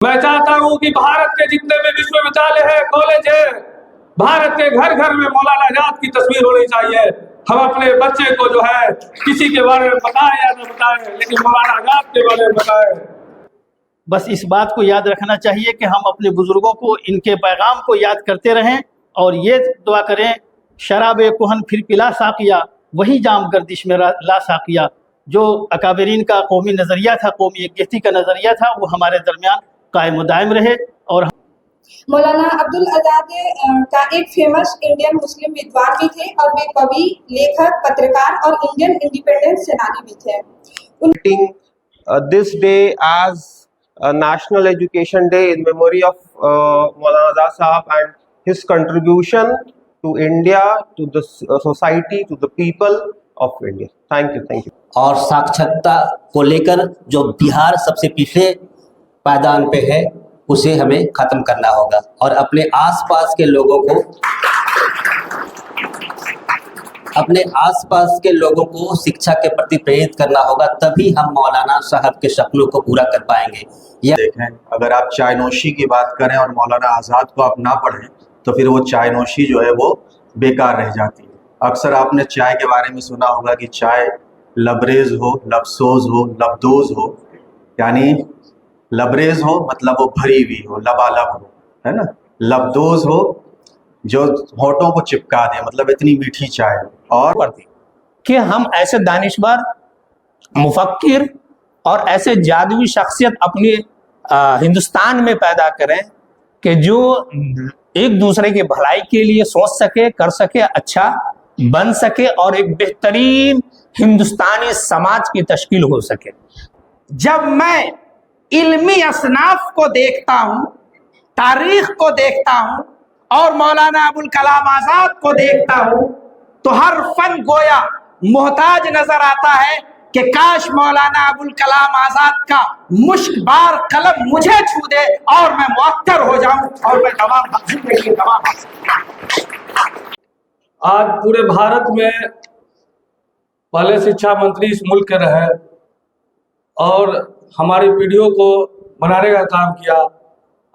मैं चाहता हूं कि भारत के जितने भी विश्वविद्यालय है, कॉलेज है, भारत के घर घर में मौलाना आजाद की तस्वीर होनी चाहिए। हम अपने बच्चे को जो है किसी के बारे में बताएं या न बताएं, लेकिन मौलाना आजाद के बारे में बताएं। बस इस बात को याद रखना चाहिए कि हम अपने बुजुर्गों को, इनके पैगाम को याद करते रहें और ये दुआ करें, शराबे कुहन फिर पिला साकिया, वही जाम गर्दिश में ला साकिया। जो अकाबरीन का कौमी नज़रिया था, कौमी यकजहती का नज़रिया था, वो हमारे दरमियान कायम दायम रहे। और मौलाना अब्दुल आजाद का एक फेमस इंडियन मुस्लिम विद्वान भी थे और वे कवि, लेखक, पत्रकार और इंडियन इंडिपेंडेंस सेनानी भी थे। This day as a National Education Day in memory of Maulana Azad Sahab and his contribution to India, to the society, to the people of India. Thank you, thank you. और साक्षरता को लेकर जो बिहार सबसे पिछले पायदान पे है, उसे हमें खत्म करना होगा और अपने आसपास के लोगों को शिक्षा के प्रति प्रेरित करना होगा, तभी हम मौलाना साहब के सपनों को पूरा कर पाएंगे। देखें, अगर आप चाय नोशी की बात करें और मौलाना आज़ाद को आप ना पढ़ें तो फिर वो चाय नोशी जो है वो बेकार रह जाती है। अक्सर आपने चाय के बारे में सुना होगा कि चाय लबरेज हो, लबसोज हो, लबदोज हो, यानी लबरेज हो मतलब वो भरी हुई हो, लबालब हो, है ना। लबदोज हो जो होठों को चिपका दे, मतलब इतनी मीठी चाय हो। और कि हम ऐसे दानिशवर, मुफक्किर और ऐसे जादुई शख्सियत अपने हिंदुस्तान में पैदा करें कि जो एक दूसरे की भलाई के लिए सोच सके, कर सके, अच्छा बन सके और एक बेहतरीन हिंदुस्तानी समाज की तश्कील हो सके। जब मैं इल्मी असनाफ को देखता हूँ, तारीख को देखता हूँ और मौलाना अबुल कलाम आजाद को देखता हूँ, तो हर फन गोया मोहताज नजर आता है कि काश मौलाना अबुल कलाम आजाद का मुश्कबार कलम मुझे छू दे और मैं मुअक्कर हो जाऊं और मैं तमाम। आज पूरे भारत में पहले शिक्षा मंत्री इस मुल्क के रहे और हमारी पीढ़ियों को बनाने का काम किया।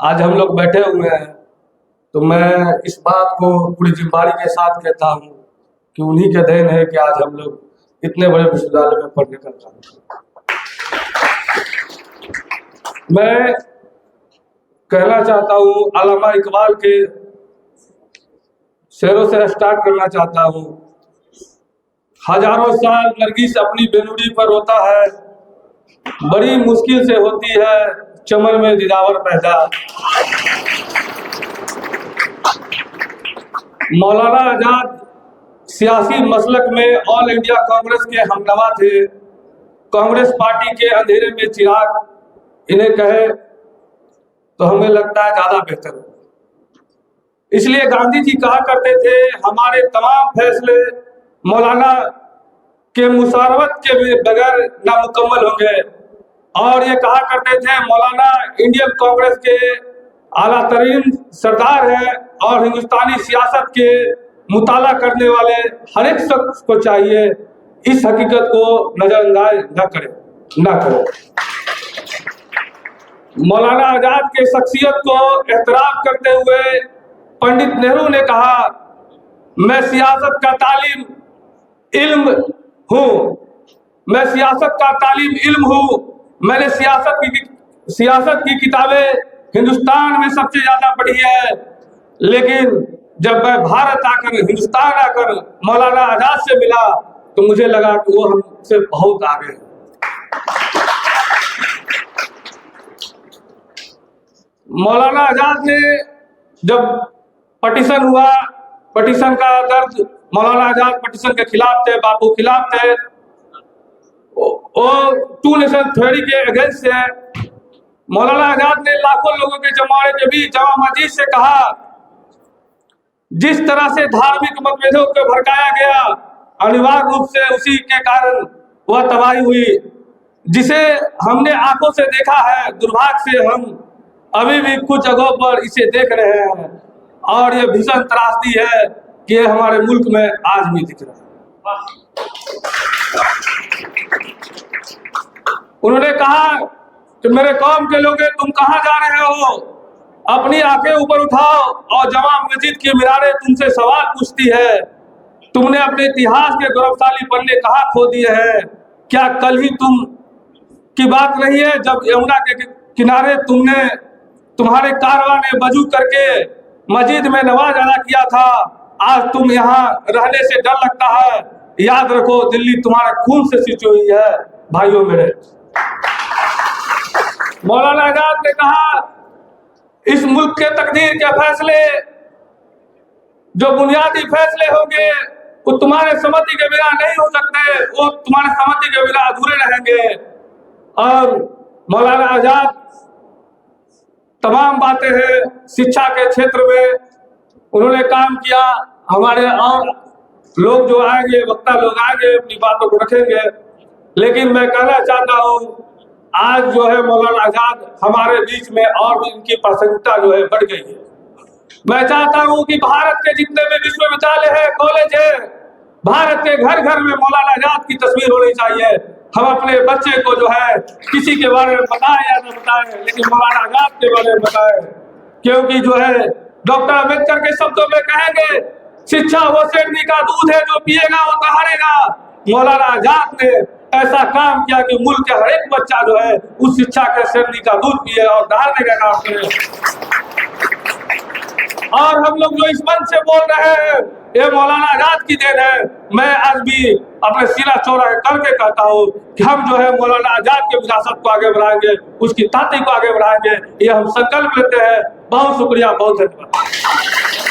आज हम लोग बैठे हुए हैं, तो मैं इस बात को पूरी जिम्मेदारी के साथ कहता हूँ कि उन्हीं के देन है कि आज हम लोग इतने बड़े विश्वविद्यालय में पढ़ने का काम किया। मैं कहना चाहता हूँ, अल्लामा इकबाल के शेरों से स्टार्ट करना चाहता हूँ। हजारों साल नरगिस अपनी बेनुरी पर रोता है, बड़ी मुश्किल से होती है चमन में दिलावर पैदा। मौलाना आजाद सियासी मसलक में ऑल इंडिया कांग्रेस के हमनवा थे। कांग्रेस पार्टी के अंधेरे में चिराग इन्हें कहे तो हमें लगता है ज्यादा बेहतर है। इसलिए गांधी जी कहा करते थे, हमारे तमाम फैसले मौलाना के मुशावरत के बगैर नामुकम्मल होंगे। और ये कहा करते थे, मौलाना इंडियन कांग्रेस के आला तरीन सरदार है और हिंदुस्तानी सियासत के मुताला करने वाले हर एक शख्स को चाहिए इस हकीकत को नजरअंदाज न करे। मौलाना आजाद के शख्सियत को एहतराम करते हुए पंडित नेहरू ने कहा, मैं सियासत का तालीम इल्म हूँ। मैंने सियासत की किताबें हिंदुस्तान में सबसे ज्यादा पढ़ी है, लेकिन जब मैं भारत आकर, हिंदुस्तान आकर मौलाना आजाद से मिला तो मुझे लगा कि वो हमसे बहुत आगे है। मौलाना आजाद ने जब पटिशन हुआ, पटिशन का दर्द, मौलाना आजाद पटिशन के खिलाफ थे, बापू खिलाफ थे, वो टू नेशन थ्योरी के अगेंस्ट है। मौलाना आजाद ने लाखों लोगों के जमावड़े के बीच जामा मस्जिद से कहा, जिस तरह से धार्मिक मतभेदों को भड़काया गया, अनिवार्य रूप से उसी के कारण वह तबाही हुई जिसे हमने आंखों से देखा है। दुर्भाग्य से हम अभी भी कुछ जगहों पर इसे देख रहे हैं और यह भीषण त्रासदी है कि यह हमारे मुल्क में आज भी दिख रहा है। उन्होंने कहा कि मेरे कौम के लोग तुम कहाँ जा रहे हो, अपनी आंखें ऊपर उठाओ और जमा मस्जिद की मीनारें तुमसे सवाल पूछती है, तुमने अपने इतिहास के गौरवशाली पन्ने कहाँ खो दिए हैं। क्या कल ही तुम की बात रही है जब यमुना के किनारे तुम्हारे कारवां ने वजू करके मस्जिद में नमाज अदा किया था। आज तुम यहाँ रहने से डर लगता है। याद रखो दिल्ली तुम्हारे खून से सिंची हुई है। भाइयों मेरे, मौलाना आजाद ने कहा इस मुल्क के तकदीर के फैसले जो बुनियादी फैसले होंगे वो तुम्हारे सहमति के बिना नहीं हो सकते, वो तुम्हारे सहमति के बिना अधूरे रहेंगे। और मौलाना आजाद तमाम बातें हैं शिक्षा के क्षेत्र में उन्होंने काम किया। हमारे और लोग जो आएंगे, वक्ता लोग आएंगे, अपनी बातों को रखेंगे, लेकिन मैं कहना चाहता हूँ आज जो है मौलाना आजाद हमारे बीच में और भी इनकी प्रासंगिकता जो है बढ़ गई है। मैं चाहता हूँ कि भारत के जितने भी विश्वविद्यालय है, कॉलेज है, भारत के घर घर में मौलाना आजाद की तस्वीर होनी चाहिए। हम अपने बच्चे को जो है किसी के बारे में बताएं या न बताएं, लेकिन मौलाना आजाद के बारे में बताएं, क्योंकि जो है डॉक्टर अम्बेडकर के शब्दों में कहेंगे शिक्षा वो शेरनी का दूध है, जो पिएगा वो दहाड़ेगा। मौलाना आजाद ने ऐसा काम किया कि मुल्क के हर एक बच्चा जो है उस शिक्षा के शेरनी का दूध पिए और दहाड़ने का काम करे। और हम लोग जो इस मंच से बोल रहे हैं ये मौलाना आजाद की देन है। मैं आज भी अपने सीना चौड़ा करके कहता हूँ कि हम जो है मौलाना आजाद के विरासत को आगे बढ़ाएंगे, उसकी ताकत को आगे बढ़ाएंगे। ये हम संकल्प लेते हैं। बहुत शुक्रिया, बहुत धन्यवाद।